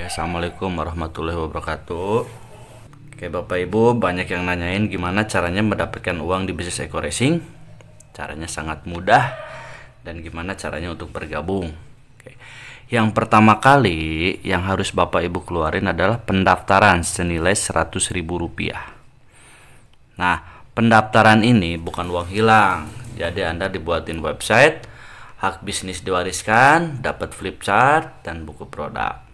Assalamualaikum warahmatullahi wabarakatuh. Oke, Bapak Ibu, banyak yang nanyain gimana caranya mendapatkan uang di bisnis Eko Racing. Caranya sangat mudah dan gimana caranya untuk bergabung. Oke. Yang pertama kali yang harus Bapak Ibu keluarin adalah pendaftaran senilai Rp100.000. Nah, pendaftaran ini bukan uang hilang. Jadi Anda dibuatin website, hak bisnis diwariskan, dapat flip chart dan buku produk.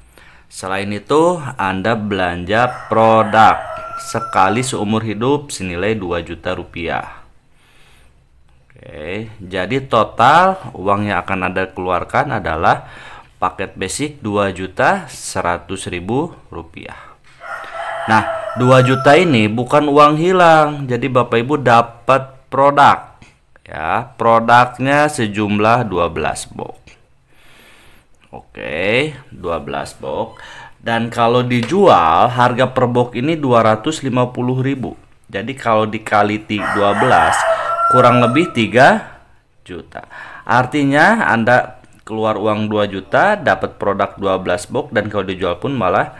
Selain itu, Anda belanja produk sekali seumur hidup senilai Rp2.000.000. Oke, jadi total uang yang akan Anda keluarkan adalah paket basic Rp2.100.000. Nah, 2 juta ini bukan uang hilang. Jadi Bapak Ibu dapat produk. Ya, produknya sejumlah 12 box. Oke, 12 box. Dan kalau dijual harga per box ini Rp250.000. Jadi kalau dikali 12 kurang lebih 3 juta. Artinya Anda keluar uang 2 juta dapat produk 12 box dan kalau dijual pun malah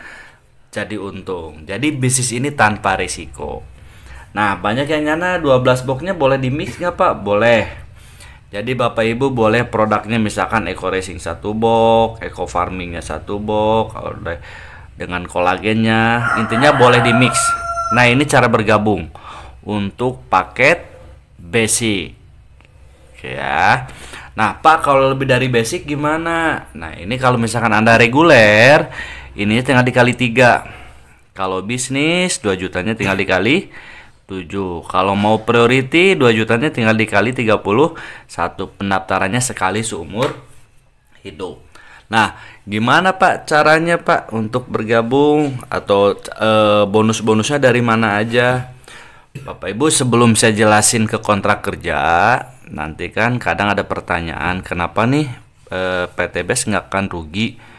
jadi untung. Jadi bisnis ini tanpa risiko. Nah, banyak yang nyana 12 boxnya boleh di mix nggak Pak? Boleh. Jadi Bapak Ibu boleh produknya misalkan Eko Racing 1 box, Eko Farmingnya 1 box, dengan kolagennya, intinya boleh di mix. Nah, ini cara bergabung untuk paket basic. Oke ya. Nah, Pak, kalau lebih dari basic gimana? Nah, ini kalau misalkan Anda reguler, ini tinggal dikali 3. Kalau bisnis 2 jutanya tinggal dikali 7. Kalau mau priority 2 jutanya tinggal dikali 31. Pendaftarannya sekali seumur hidup. Nah, gimana Pak caranya Pak untuk bergabung atau bonus-bonusnya dari mana aja? Bapak Ibu, sebelum saya jelasin ke kontrak kerja, nanti kan kadang ada pertanyaan, kenapa nih PTBS nggak akan rugi?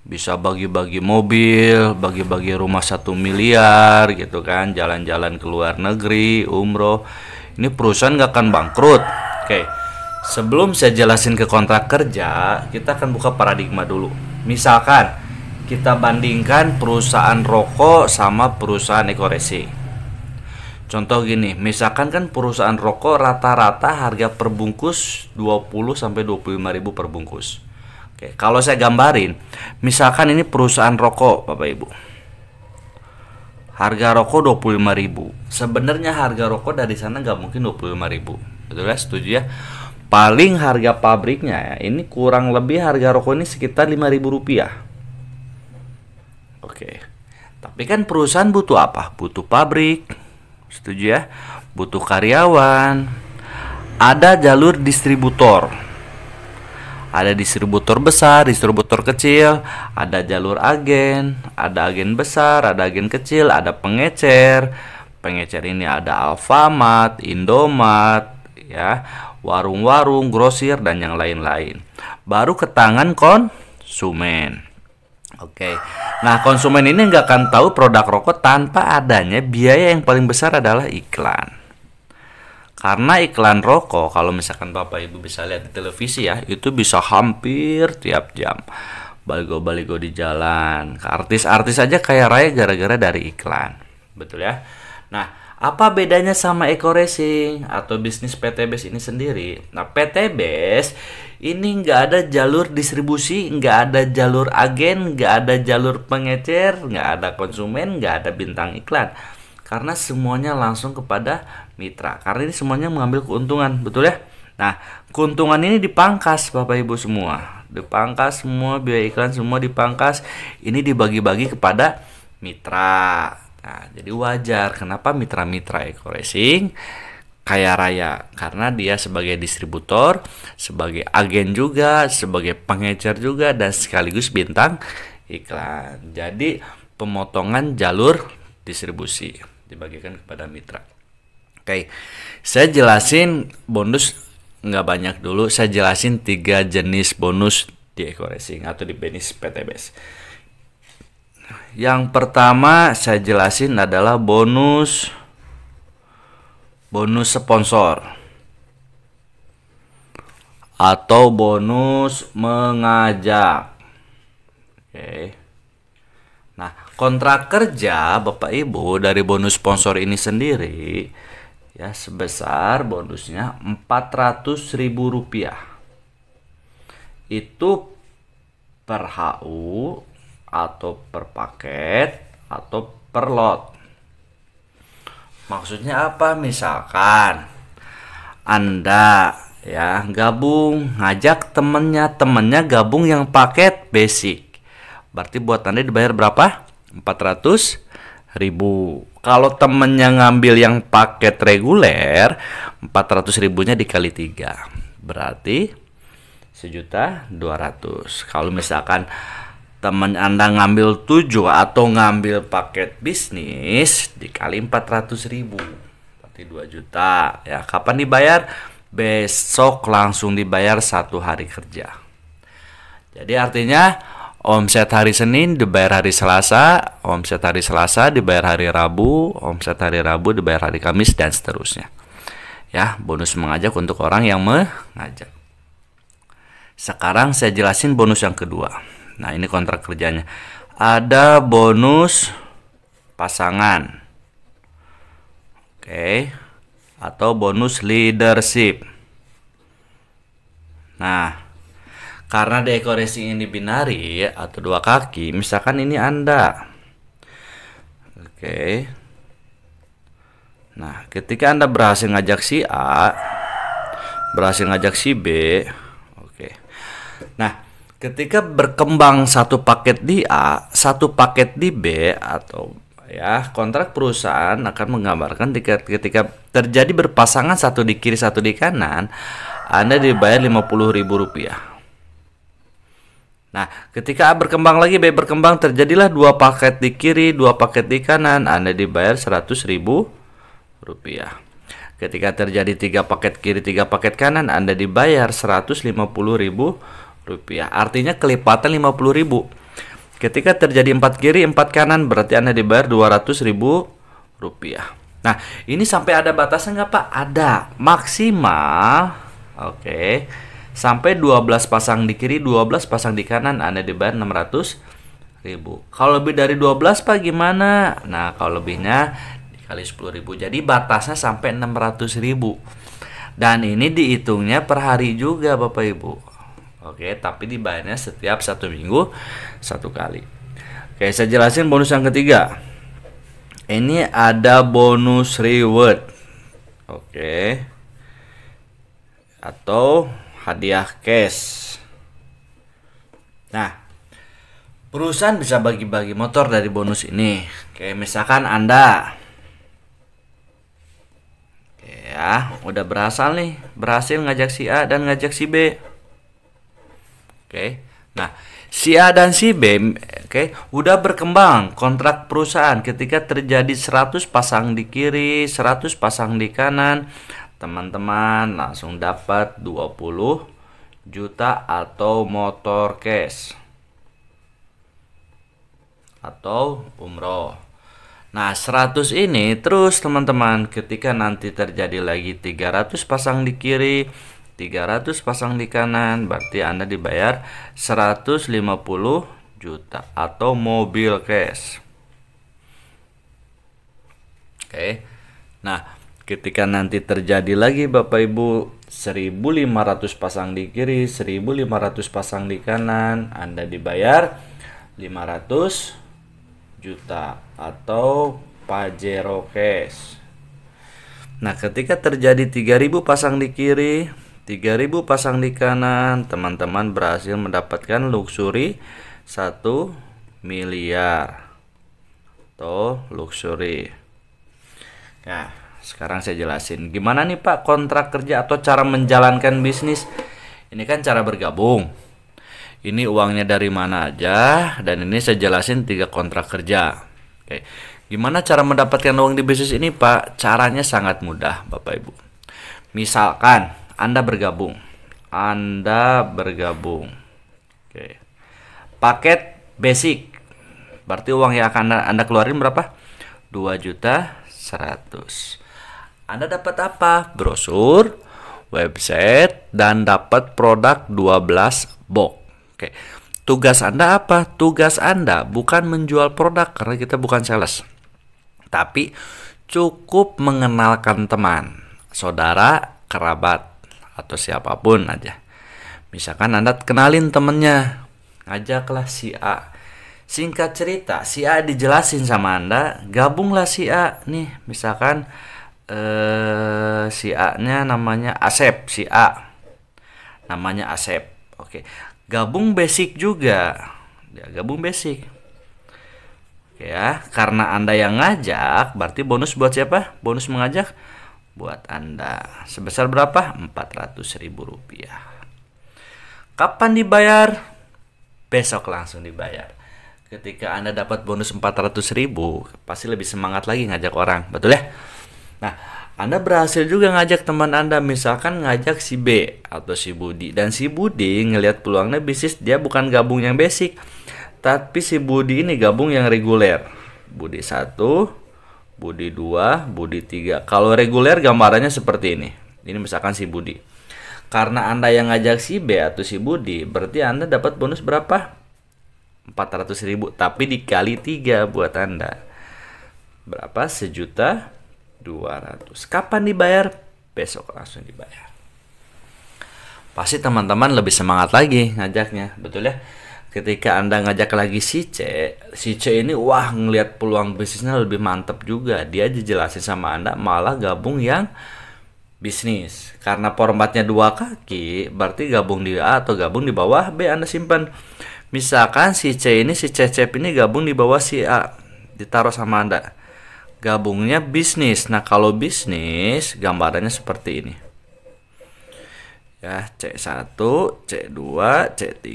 Bisa bagi-bagi mobil, bagi-bagi rumah 1 miliar gitu kan, jalan-jalan ke luar negeri, umroh. Ini perusahaan nggak akan bangkrut. Oke, sebelum saya jelasin ke kontrak kerja, kita akan buka paradigma dulu. Misalkan kita bandingkan perusahaan rokok sama perusahaan Eko Racing. Contoh gini, misalkan kan perusahaan rokok rata-rata harga per bungkus 20-25 ribu per bungkus. Oke, kalau saya gambarin, misalkan ini perusahaan rokok, Bapak Ibu. Harga rokok 25.000. Sebenarnya harga rokok dari sana nggak mungkin 25.000. Betul ya? Setuju ya? Paling harga pabriknya ya, ini kurang lebih harga rokok ini sekitar Rp5.000. Oke. Tapi kan perusahaan butuh apa? Butuh pabrik. Setuju ya? Butuh karyawan. Ada jalur distributor. Ada distributor besar, distributor kecil, ada jalur agen, ada agen besar, ada agen kecil, ada pengecer. Pengecer ini ada Alfamart, Indomart, ya, warung-warung, grosir dan yang lain-lain. Baru ke tangan konsumen. Oke. Nah, konsumen ini nggak akan tahu produk rokok tanpa adanya biaya yang paling besar adalah iklan. Karena iklan rokok, kalau misalkan Bapak Ibu bisa lihat di televisi ya, itu bisa hampir tiap jam. Baligo-baligo di jalan, artis-artis aja kaya raya gara-gara dari iklan. Betul ya? Nah, apa bedanya sama Eko Racing atau bisnis PTBS ini sendiri? Nah, PTBS ini nggak ada jalur distribusi, nggak ada jalur agen, nggak ada jalur pengecer, nggak ada konsumen, nggak ada bintang iklan. Karena semuanya langsung kepada mitra. Karena ini semuanya mengambil keuntungan, betul ya? Nah, keuntungan ini dipangkas Bapak Ibu semua. Dipangkas semua, biaya iklan semua dipangkas. Ini dibagi-bagi kepada mitra. Nah, jadi wajar kenapa mitra-mitra Eko Racing kaya raya. Karena dia sebagai distributor, sebagai agen juga, sebagai pengecer juga, dan sekaligus bintang iklan. Jadi pemotongan jalur distribusi dibagikan kepada mitra. Oke, saya jelasin bonus nggak banyak dulu. Saya jelasin 3 jenis bonus di Eko Racing atau di bisnis PTBS. Yang pertama saya jelasin adalah bonus sponsor atau bonus mengajak. Oke. Nah, kontrak kerja Bapak Ibu dari bonus sponsor ini sendiri ya sebesar bonusnya Rp400.000. Itu per HU atau per paket atau per lot. Maksudnya apa? Misalkan Anda ya gabung, ngajak temennya gabung yang paket basic. Berarti buat Anda dibayar berapa? 400.000. Kalau temennya ngambil yang paket reguler, 400.000-nya dikali 3. Berarti 1.200.000. Kalau misalkan teman Anda ngambil 7 atau ngambil paket bisnis dikali 400.000. Berarti 2 juta. Ya, kapan dibayar? Besok langsung dibayar 1 hari kerja. Jadi artinya omset hari Senin dibayar hari Selasa, omset hari Selasa dibayar hari Rabu, omset hari Rabu dibayar hari Kamis, dan seterusnya. Ya, bonus mengajak untuk orang yang mengajak. Sekarang saya jelasin bonus yang kedua. Nah, ini kontrak kerjanya. Ada bonus pasangan. Oke. Atau bonus leadership. Nah, karena dekorasi ini binari atau 2 kaki, misalkan ini Anda. Oke. Nah, ketika Anda berhasil ngajak si A, berhasil ngajak si B, oke. Nah, ketika berkembang satu paket di A, satu paket di B, atau ya kontrak perusahaan akan menggambarkan ketika terjadi berpasangan satu di kiri satu di kanan, Anda dibayar Rp50.000. Nah, ketika A berkembang lagi, B berkembang, terjadilah 2 paket di kiri, 2 paket di kanan, Anda dibayar Rp100.000. Ketika terjadi 3 paket kiri, 3 paket kanan, Anda dibayar Rp150.000. Artinya kelipatan Rp50.000. Ketika terjadi 4 kiri, 4 kanan, berarti Anda dibayar Rp200.000. Nah, ini sampai ada batasan nggak Pak? Ada. Maksimal, oke, sampai 12 pasang di kiri, 12 pasang di kanan, Anda dibayar Rp600.000. Kalau lebih dari 12 Pak gimana? Nah, kalau lebihnya dikali 10.000. Jadi batasnya sampai Rp600.000. Dan ini dihitungnya per hari juga Bapak Ibu. Oke, tapi dibayarnya setiap 1 minggu 1 kali. Oke, saya jelasin bonus yang ketiga. Ini ada bonus reward. Oke. Atau hadiah cash. Nah, perusahaan bisa bagi-bagi motor dari bonus ini. Kayak misalkan Anda, ya, udah berhasil ngajak si A dan ngajak si B. Oke. Nah, si A dan si B, udah berkembang kontrak perusahaan ketika terjadi 100 pasang di kiri, 100 pasang di kanan. Teman-teman langsung dapat 20 juta atau motor cash atau umroh. Nah, 100 ini terus teman-teman, ketika nanti terjadi lagi 300 pasang di kiri, 300 pasang di kanan, berarti Anda dibayar 150 juta atau mobil cash. Oke. Nah, ketika nanti terjadi lagi Bapak Ibu 1.500 pasang di kiri, 1.500 pasang di kanan, Anda dibayar 500 juta atau Pajero cash. Nah, ketika terjadi 3.000 pasang di kiri, 3.000 pasang di kanan, teman-teman berhasil mendapatkan luxury 1 miliar atau luxury. Nah, sekarang saya jelasin gimana nih Pak kontrak kerja atau cara menjalankan bisnis. Ini kan cara bergabung. Ini uangnya dari mana aja, dan ini saya jelasin 3 kontrak kerja. Oke. Gimana cara mendapatkan uang di bisnis ini Pak? Caranya sangat mudah Bapak Ibu. Misalkan Anda bergabung. Oke. Paket basic. Berarti uang yang akan Anda keluarin berapa? 2.100.000. Anda dapat apa? Brosur, website, dan dapat produk 12 box. Oke. Tugas Anda apa? Tugas Anda bukan menjual produk karena kita bukan sales. Tapi cukup mengenalkan teman, saudara, kerabat, atau siapapun aja. Misalkan Anda kenalin temennya, ajaklah si A. Singkat cerita, si A dijelasin sama Anda, gabunglah si A nih. Misalkan si A-nya namanya Asep, si A namanya Asep. Oke, gabung basic juga. Ya, gabung basic. Oke ya, karena Anda yang ngajak, berarti bonus buat siapa? Bonus mengajak buat Anda. Sebesar berapa? Rp400.000. Kapan dibayar? Besok langsung dibayar. Ketika Anda dapat bonus 400.000, pasti lebih semangat lagi ngajak orang, betul ya? Nah, Anda berhasil juga ngajak teman Anda, misalkan ngajak si B atau si Budi. Dan si Budi ngelihat peluangnya bisnis, dia bukan gabung yang basic, tapi si Budi ini gabung yang reguler. Budi 1, Budi 2, Budi 3. Kalau reguler gambarannya seperti ini. Ini misalkan si Budi. Karena Anda yang ngajak si B atau si Budi, berarti Anda dapat bonus berapa? 400.000, tapi dikali 3 buat Anda. Berapa? 1.200.000. Kapan dibayar? Besok langsung dibayar. Pasti teman-teman lebih semangat lagi ngajaknya, betul ya? Ketika Anda ngajak lagi si C ini wah ngelihat peluang bisnisnya lebih mantap juga. Dia dijelasin sama Anda malah gabung yang bisnis. Karena formatnya 2 kaki, berarti gabung di A atau gabung di bawah B Anda simpan. Misalkan si C ini, si Cecep ini gabung di bawah si A, ditaruh sama Anda. Gabungnya bisnis. Nah, kalau bisnis gambarannya seperti ini. Ya, C1, C2, C3,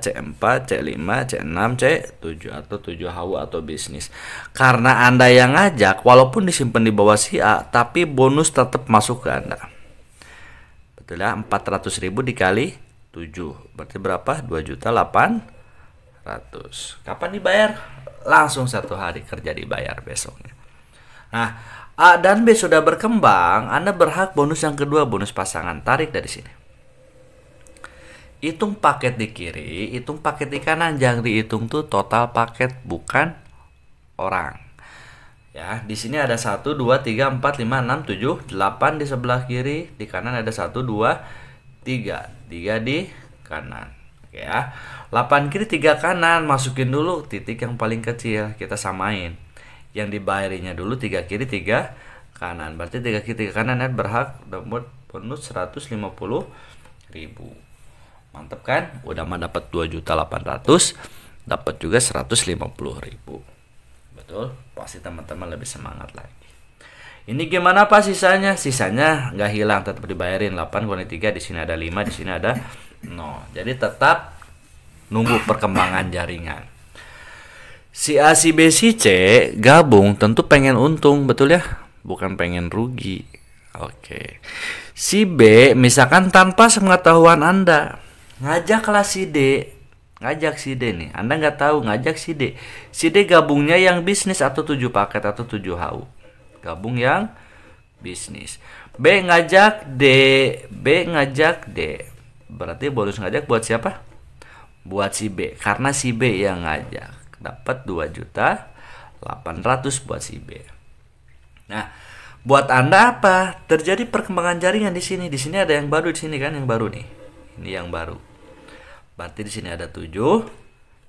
C4, C5, C6, C7 atau 7 HW atau bisnis. Karena Anda yang ngajak, walaupun disimpan di bawah si A, tapi bonus tetap masuk ke Anda. Betul ya, 400.000 dikali 7. Berarti berapa? 2.800.000. Kapan dibayar? Langsung 1 hari kerja dibayar besoknya. Nah, A dan B sudah berkembang, Anda berhak bonus yang kedua, bonus pasangan. Tarik dari sini. Hitung paket di kiri, hitung paket di kanan. Jangan dihitung tuh total paket, bukan orang. Ya, di sini ada 1, 2, 3, 4, 5, 6, 7, 8 di sebelah kiri. Di kanan ada 1, 2, 3. 3 di kanan. Oke ya. 8 kiri 3 kanan, masukin dulu titik yang paling kecil, kita samain. Yang dibayarinya dulu 3 kiri 3 kanan. Berarti 3 kiri 3 kanan berhak dapat bonus 150.000. Mantap kan? Udah mah dapat 2.800.000, dapat juga 150.000. Betul? Pasti teman-teman lebih semangat lagi. Ini gimana Pak sisanya? Sisanya nggak hilang, tetap dibayarin. 8 kurangi 3, di sini ada 5, di sini ada 0. Jadi tetap nunggu perkembangan jaringan. Si A, si B, si C gabung tentu pengen untung, betul ya? Bukan pengen rugi. Oke. Si B misalkan tanpa sepengetahuan Anda, ngajaklah si D. Ngajak si D nih. Anda nggak tahu, ngajak si D. Si D gabungnya yang bisnis atau 7 paket atau 7 HU. Gabung yang bisnis. B ngajak D. B ngajak D. Berarti bonus ngajak buat siapa? Buat si B. Karena si B yang ngajak. Dapat 2.800.000 buat si B. Nah, buat Anda apa? Terjadi perkembangan jaringan di sini. Di sini ada yang baru, di sini kan yang baru nih. Ini yang baru. Berarti di sini ada 7,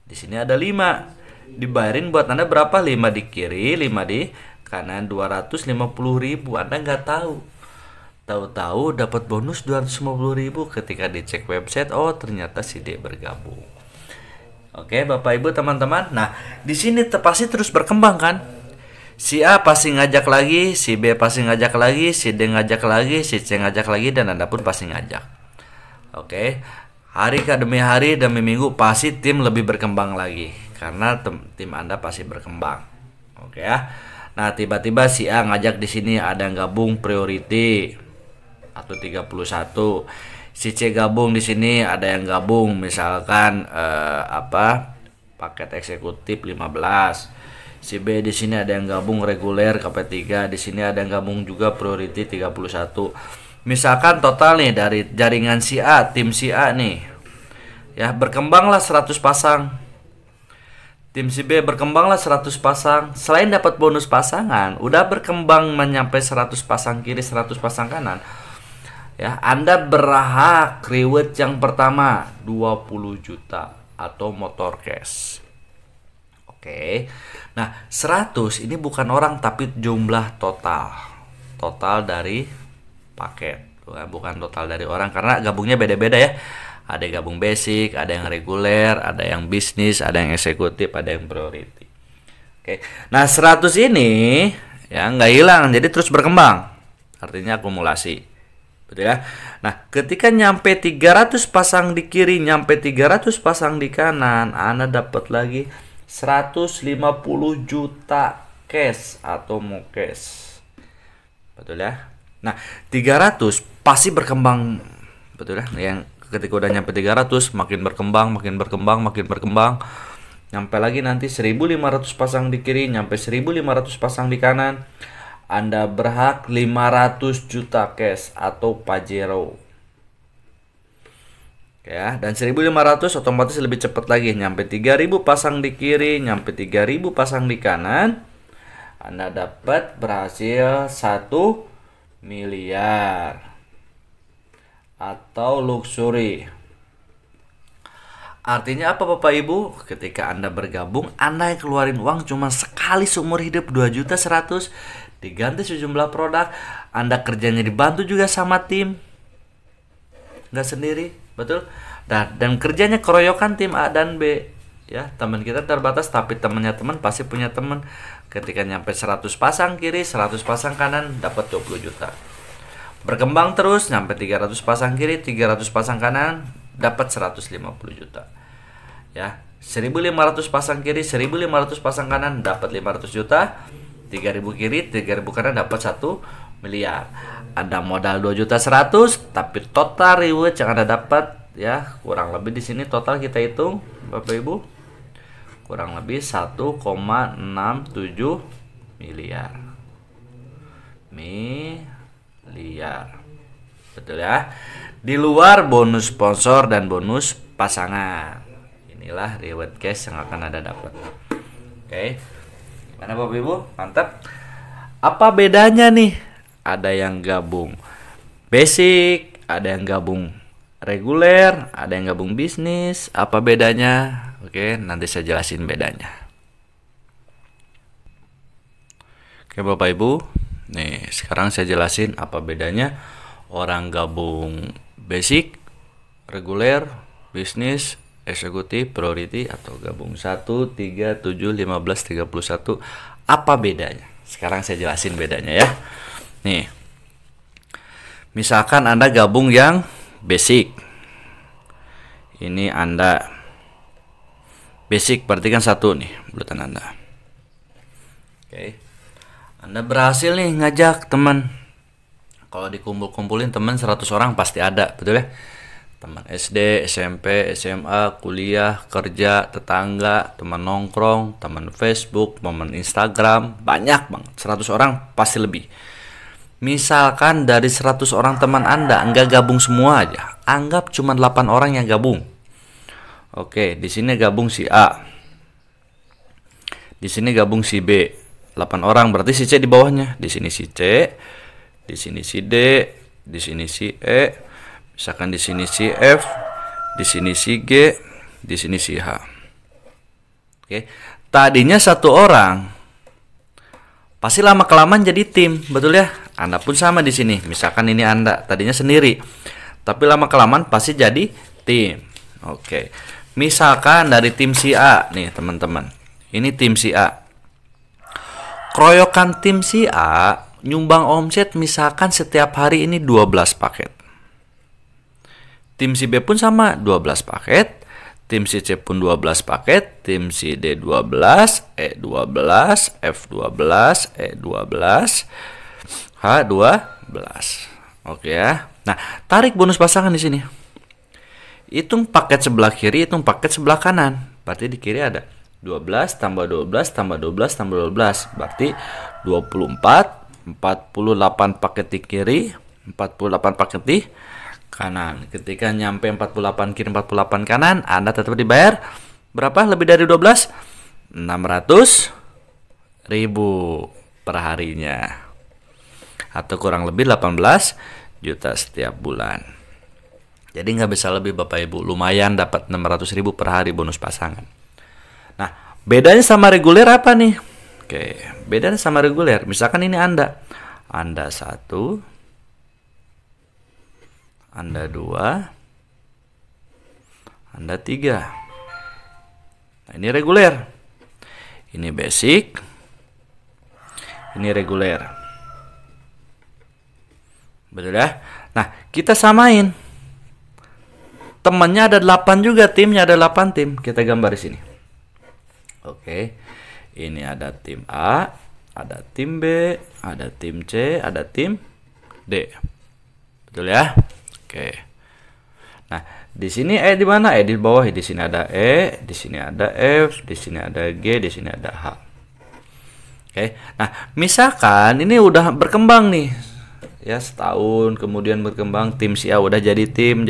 di sini ada 5. Dibayarin buat Anda berapa? 5 di kiri, 5 di kanan, 250.000. Anda nggak tahu. Tahu-tahu dapat bonus 250.000 ketika dicek website. Oh, ternyata si D bergabung. Oke, Bapak Ibu teman-teman. Nah, di sini pasti terus berkembang kan? Si A pasti ngajak lagi, si B pasti ngajak lagi, si D ngajak lagi, si C ngajak lagi, dan Anda pun pasti ngajak. Oke. Hari demi hari demi minggu pasti tim lebih berkembang lagi karena tim Anda pasti berkembang. Oke ya. Nah, tiba-tiba si A ngajak di sini ada yang gabung priority atau 31. Si C gabung di sini ada yang gabung misalkan paket eksekutif 15. Si B di sini ada yang gabung reguler KP3, di sini ada yang gabung juga priority 31. Misalkan total nih dari jaringan si A, tim si A nih. Ya, berkembanglah 100 pasang. Tim si B berkembanglah 100 pasang. Selain dapat bonus pasangan, udah berkembang menyampai 100 pasang kiri, 100 pasang kanan. Ya, Anda berhak reward yang pertama 20 juta atau motor cash. Oke. Nah, 100 ini bukan orang tapi jumlah total. Total dari paket. Bukan total dari orang karena gabungnya beda-beda ya. Ada yang gabung basic, ada yang reguler, ada yang bisnis, ada yang eksekutif, ada yang priority. Oke. Nah, 100 ini ya nggak hilang, jadi terus berkembang. Artinya akumulasi. Betul ya? Nah, ketika nyampe 300 pasang di kiri, nyampe 300 pasang di kanan, Anda dapat lagi 150 juta cash atau mau cash. Betul ya? Nah, 300 pasti berkembang. Betul ya? Yang ketika udah nyampe 300 makin berkembang, makin berkembang, makin berkembang. Nyampe lagi nanti 1500 pasang di kiri, nyampe 1500 pasang di kanan. Anda berhak 500 juta cash atau Pajero. Ya, dan 1500 otomatis lebih cepat lagi, nyampe 3000 pasang di kiri, nyampe 3000 pasang di kanan. Anda dapat berhasil 1 miliar atau luxury. Artinya apa Bapak Ibu? Ketika Anda bergabung, Anda yang keluarin uang cuma sekali seumur hidup 2.100.000, diganti sejumlah produk. Anda kerjanya dibantu juga sama tim, nggak sendiri, betul? Dan kerjanya keroyokan tim A dan B. Ya, teman kita terbatas tapi temannya teman pasti punya teman. Ketika nyampe 100 pasang kiri, 100 pasang kanan, dapat 20 juta. Berkembang terus, nyampe 300 pasang kiri, 300 pasang kanan, dapat 150 juta. Ya, 1500 pasang kiri, 1500 pasang kanan, dapat 500 juta. 3000 kiri, 3000 kanan, dapat 1 miliar. Ada modal 2.100.000, tapi total reward yang Anda dapat ya kurang lebih di sini total kita hitung Bapak Ibu kurang lebih 1,67 miliar. Betul ya? Di luar bonus sponsor dan bonus pasangan. Inilah reward cash yang akan Anda dapat. Oke. Gimana Bapak Ibu? Mantap. Apa bedanya nih? Ada yang gabung basic, ada yang gabung reguler, ada yang gabung bisnis. Apa bedanya? Oke, nanti saya jelasin bedanya. Oke Bapak Ibu, nih sekarang saya jelasin apa bedanya orang gabung basic, reguler, bisnis, eksekutif, priority, atau gabung 1, 3, 7, 15, 31. Apa bedanya? Sekarang saya jelasin bedanya ya. Nih, misalkan Anda gabung yang basic. Ini Anda basic berarti kan 1 nih bulutan Anda. Oke. Anda berhasil nih ngajak teman. Kalau dikumpul-kumpulin teman 100 orang pasti ada, betul ya? Teman SD, SMP, SMA, kuliah, kerja, tetangga, teman nongkrong, teman Facebook, teman Instagram, banyak banget. 100 orang pasti lebih. Misalkan dari 100 orang teman Anda enggak gabung semua aja. Anggap cuma 8 orang yang gabung. Oke, di sini gabung si A. Di sini gabung si B. 8 orang berarti si C di bawahnya. Di sini si C, di sini si D, di sini si E, misalkan di sini si F, di sini si G, di sini si H. Oke. Tadinya 1 orang. Pasti lama kelamaan jadi tim, betul ya? Anda pun sama di sini. Misalkan ini Anda tadinya sendiri. Tapi lama kelamaan pasti jadi tim. Oke. Misalkan dari tim si A nih, teman-teman. Ini tim si A. Keroyokan tim si A nyumbang omset misalkan setiap hari ini 12 paket. Tim si B pun sama 12 paket. Tim si C pun 12 paket. Tim si D 12, E 12, F 12, E 12, H 12. Oke ya. Nah, tarik bonus pasangan di sini. Hitung paket sebelah kiri, hitung paket sebelah kanan. Berarti di kiri ada 12 tambah 12 tambah 12 tambah 12. Berarti 24, 48 paket di kiri, 48 paket di kanan. Ketika nyampe 48 kiri 48 kanan, Anda tetap dibayar berapa? Lebih dari 12? 600.000 per harinya. Atau kurang lebih 18 juta setiap bulan. Jadi nggak bisa lebih Bapak Ibu. Lumayan dapat 600.000 per hari bonus pasangan. Nah, bedanya sama reguler apa nih? Oke, bedanya sama reguler. Misalkan ini Anda 1, Anda 2, Anda 3. Nah, ini reguler. Ini basic. Ini reguler. Betul ya? Nah, kita samain. Temannya ada 8 juga, timnya ada 8 tim. Kita gambar di sini. Oke. Ini ada tim A, ada tim B, ada tim C, ada tim D. Betul ya? Oke. Nah, di sini di mana? Di bawah. Di sini ada di sini ada F, di sini ada G, di sini ada H. Oke. Nah, misalkan ini udah berkembang nih. Ya, setahun kemudian berkembang, tim si A udah jadi tim.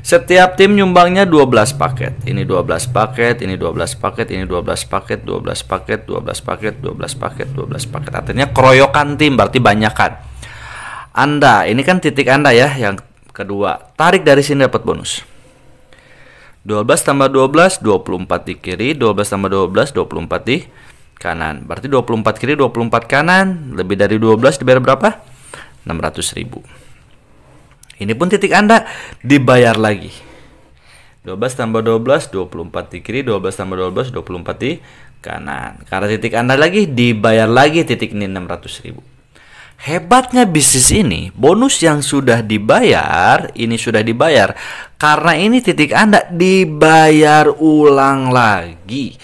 Setiap tim nyumbangnya 12 paket. Ini 12 paket, ini 12 paket, ini 12 paket, 12 paket, 12 paket, 12 paket, 12 paket. Artinya keroyokan tim, berarti banyakan. Anda, ini kan titik Anda ya, yang kedua. Tarik dari sini dapat bonus. 12 tambah 12, 24 di kiri, 12 tambah 12, 24 di kanan. Berarti 24 kiri, 24 kanan, lebih dari 12 dibayar berapa? 600.000. Ini pun titik Anda dibayar lagi. 12 tambah 12, 24 di kiri, 12 tambah 12, 24 di kanan. Karena titik Anda lagi dibayar lagi titik ini 600.000. Hebatnya bisnis ini, bonus yang sudah dibayar, ini sudah dibayar. Karena ini titik Anda dibayar ulang lagi.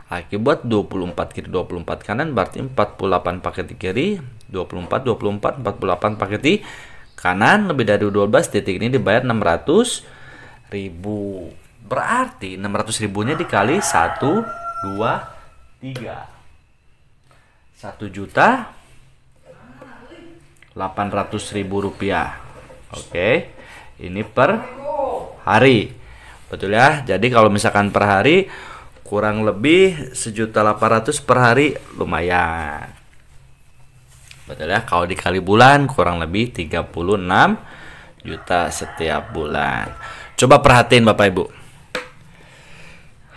Akibat 24 kiri 24 kanan berarti 48 paket di kiri, 24 24 48 paket di kanan, lebih dari 12 titik ini dibayar 600.000. Berarti 600.000-nya dikali 1 2 3. 1.800.000 rupiah. Oke. Ini per hari. Betul ya? Jadi kalau misalkan per hari kurang lebih 1.800.000 per hari, lumayan. Betul ya? Kalau dikali bulan kurang lebih 36 juta setiap bulan. Coba perhatiin Bapak Ibu.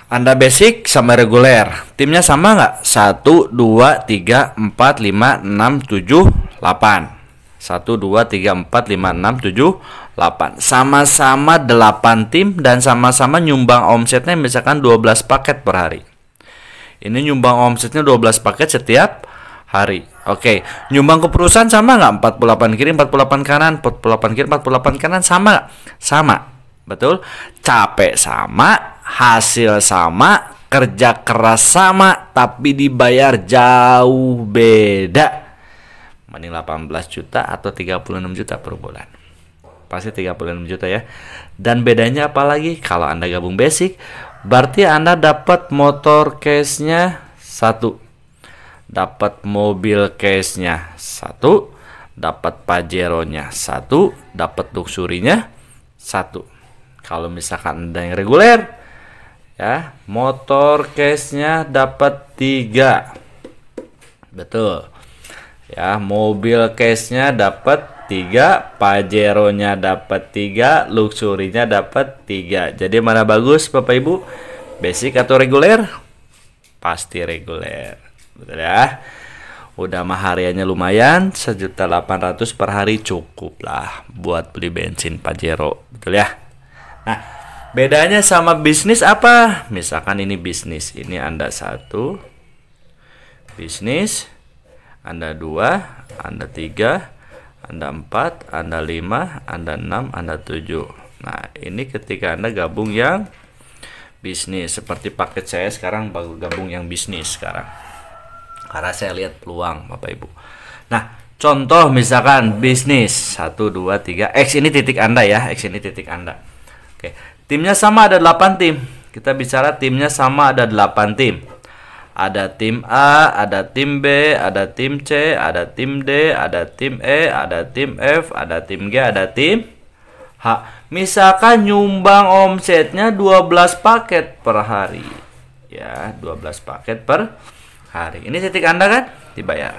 Anda basic sama reguler, timnya sama nggak? 1, 2, 3, 4, 5, 6, 7, 8. 1, 2, 3, 4, 5, 6, 7, 8. Sama-sama 8 tim dan sama-sama nyumbang omsetnya misalkan 12 paket per hari. Ini nyumbang omsetnya 12 paket setiap hari. Oke, nyumbang ke perusahaan sama nggak? 48 kiri, 48 kanan, 48 kiri, 48 kanan, sama nggak? Sama. Betul? Capek sama, hasil sama, kerja keras sama, tapi dibayar jauh beda. Mending 18 juta atau 36 juta per bulan. Pasti 36 juta ya. Dan bedanya apa lagi? Kalau Anda gabung basic, berarti Anda dapat motor case-nya 1. Dapat mobil case-nya 1. Dapat Pajero-nya 1. Dapat Luxury-nya 1. Kalau misalkan Anda yang reguler, ya, motor case-nya dapat 3. Betul. Ya, mobil case-nya dapat 3, Pajero-nya dapat 3, Luxury-nya dapat 3. Jadi mana bagus Bapak Ibu? Basic atau reguler? Pasti reguler. Betul ya? Udah mah hariannya lumayan, 1.800.000 per hari cukup lah buat beli bensin Pajero. Betul ya? Nah, bedanya sama bisnis apa? Misalkan ini bisnis, ini Anda 1 bisnis, Anda 2, Anda 3, Anda 4, Anda 5, Anda 6, Anda 7. Nah, ini ketika Anda gabung yang bisnis. Seperti paket saya sekarang baru gabung yang bisnis sekarang. Karena saya lihat peluang Bapak Ibu. Nah, contoh misalkan bisnis 1, 2, 3. X ini titik Anda ya. X ini titik Anda. Oke, timnya sama ada 8 tim. Kita bicara timnya sama ada 8 tim. Ada tim A, ada tim B, ada tim C, ada tim D, ada tim E, ada tim F, ada tim G, ada tim Misalkan nyumbang omsetnya 12 paket per hari. Ya, 12 paket per hari. Ini titik Anda kan? Dibayar.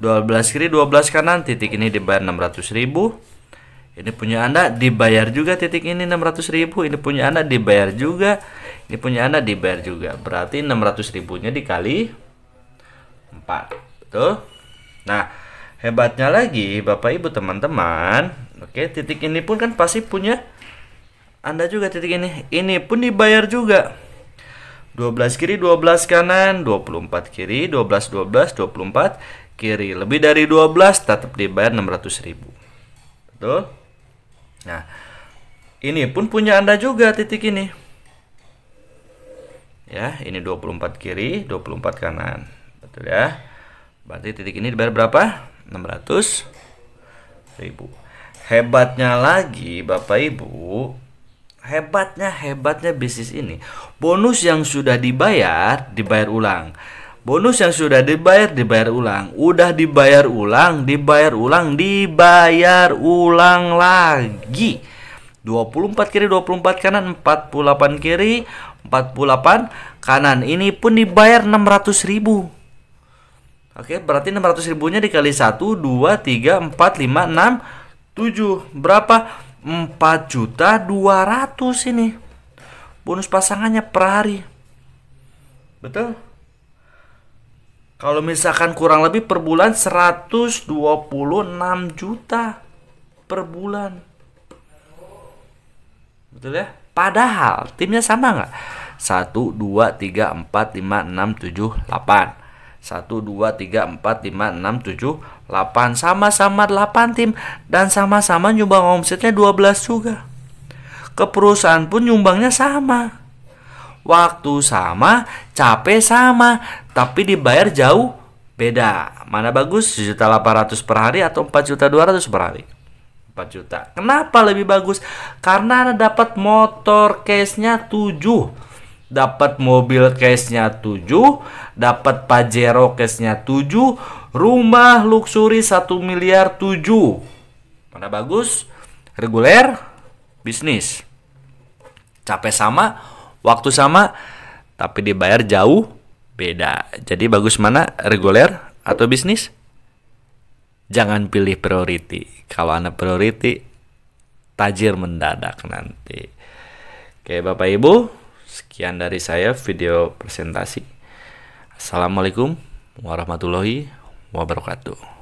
12 kiri, 12 kanan, titik ini dibayar 600.000. Ini punya Anda dibayar juga, titik ini 600.000. Ini punya Anda dibayar juga. Ini punya Anda dibayar juga. Berarti 600.000-nya dikali 4. Betul? Nah, hebatnya lagi Bapak Ibu teman-teman, oke, titik ini pun kan pasti punya Anda juga, titik ini. Ini pun dibayar juga. 12 kiri, 12 kanan, 24 kiri, 12 12, 24 kiri. Lebih dari 12 tetap dibayar 600.000. Betul? Nah, ini pun punya Anda juga, titik ini. Ya, ini 24 kiri, 24 kanan. Betul ya? Berarti titik ini dibayar berapa? 600.000. Hebatnya lagi Bapak Ibu, hebatnya bisnis ini, bonus yang sudah dibayar ulang. Bonus yang sudah dibayar ulang. Udah dibayar ulang lagi. 24 kiri, 24 kanan, 48 kiri, 48 kanan. Ini pun dibayar 600.000. Oke, berarti 600.000-nya dikali 1, 2, 3, 4, 5, 6, 7. Berapa? 4.200.000 ini. Bonus pasangannya per hari. Betul? Kalau misalkan kurang lebih per bulan 126 juta per bulan. Betul ya? Padahal timnya sama nggak? 1, 2, 3, 4, 5, 6, 7, 8. 1, 2, 3, 4, 5, 6, 7, 8. Sama-sama 8 tim. Dan sama-sama nyumbang omsetnya 12 juga. Ke perusahaan pun nyumbangnya sama. Waktu sama, capek sama. Tapi dibayar jauh beda. Mana bagus? 1.800.000 per hari atau 4.200.000 per hari? 4 juta. Kenapa lebih bagus? Karena Anda dapat motor case-nya 7. Dapat mobil case-nya 7, dapat Pajero case-nya 7, rumah luxury 1 miliar 7. Mana bagus? Reguler, bisnis. Capek sama, waktu sama, tapi dibayar jauh beda. Jadi bagus mana? Reguler atau bisnis? Jangan pilih priority. Kalau Anda priority, tajir mendadak nanti. Oke, Bapak Ibu, sekian dari saya video presentasi. Assalamualaikum warahmatullahi wabarakatuh.